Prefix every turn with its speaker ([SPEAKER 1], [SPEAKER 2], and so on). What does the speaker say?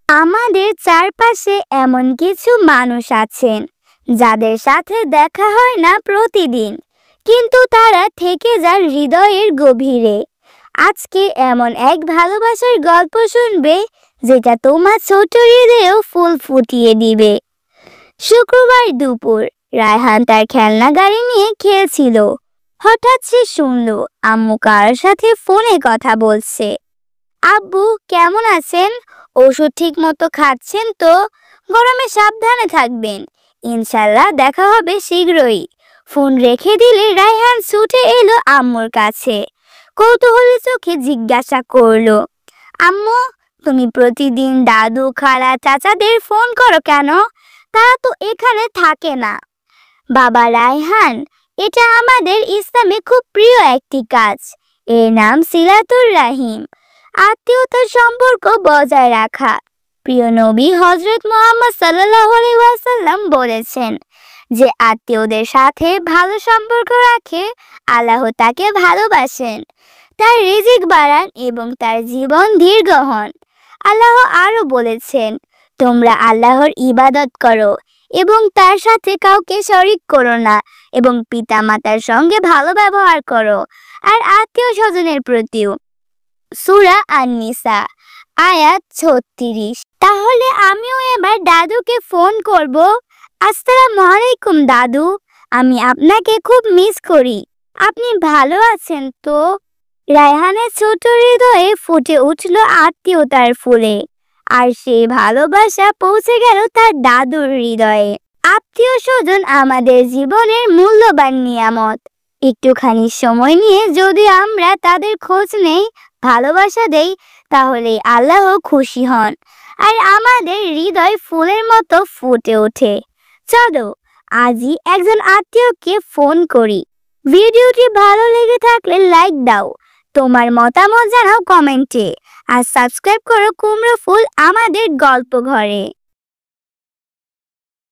[SPEAKER 1] আমাদের চারপাশে এমন কিছু মানুষ আছেন যাদের সাথে দেখা হয় না প্রতিদিন, কিন্তু তারা থেকে যান হৃদয়ের গভীরে। আজকে এমন এক ভালোবাসার গল্প শুনবে যেটা তোমার ছোট হৃদয়েও ফুল ফুটিয়ে দিবে। শুক্রবার দুপুর রায়হান তার খেলনা গাড়ি নিয়ে খেলছিল। হঠাৎ সে শুনল আম্মু কার সাথে ফোনে কথা বলছে। আব্বু কেমন আছেন? ওষুধ ঠিক মতো খাচ্ছেন তো? গরমে সাবধানে থাকবেন। ইনশাল্লাহ দেখা হবে শীঘ্রই। ফোন রেখে দিলে রায়হান ছুটে এলো আম্মুর কাছে। কৌতূহলী চোখে জিজ্ঞাসা করলো, আম্মু, তুমি প্রতিদিন দাদু, খালা, চাচাদের ফোন করো কেন? তারা তো এখানে থাকে না। বাবা রায়হান, এটা আমাদের ইসলামে খুব প্রিয় একটি কাজ। এর নাম সিলাতুর রাহিম, আত্মীয়তার সম্পর্ক বজায় রাখা। প্রিয় নবী হযরত মুহাম্মদ সাল্লাল্লাহু আলাইহি ওয়াসাল্লাম বলেছেন, যে আত্মীয়দের সাথে ভালো সম্পর্ক রাখে আল্লাহ তাকে ভালোবাসেন, তার রিজিক বাড়ান এবং তার জীবন দীর্ঘ হন। আল্লাহ আরো বলেছেন, তোমরা আল্লাহর ইবাদত করো এবং তার সাথে কাউকে শরীক করো না, এবং পিতামাতার সঙ্গে ভালো ব্যবহার করো, আর আত্মীয় স্বজনের প্রতিও। সূরা আন-নিসা আয়াত 36। তাহলে আমিও এবার দাদুকে ফোন করব। আসসালামু আলাইকুম দাদু, আমি আপনাকে খুব মিস করি। আপনি ভালো আছেন তো? রায়হানের ছোট হৃদয়ে ফুটে উঠল আত্মীয়তার ফুলে, আর সেই ভালোবাসা পৌঁছে গেল তার দাদুর হৃদয়ে। আত্মীয় স্বজন আমাদের জীবনের মূল্যবান নিয়ামত। একটুখানি সময় নিয়ে যদি আমরা তাদের খোঁজ নেই, ভালোবাসা দেই, তাহলে আল্লাহ খুশি হন, আর আমাদের হৃদয় ফুলের মতো ফুটে ওঠে। চলো আজই একজন আত্মীয়কে ফোন করি। ভিডিওটি ভালো লেগে থাকলে লাইক দাও, তোমার মতামত জানাও কমেন্টে, আর সাবস্ক্রাইব করো কুমড়ো ফুল আমাদের গল্প ঘরে।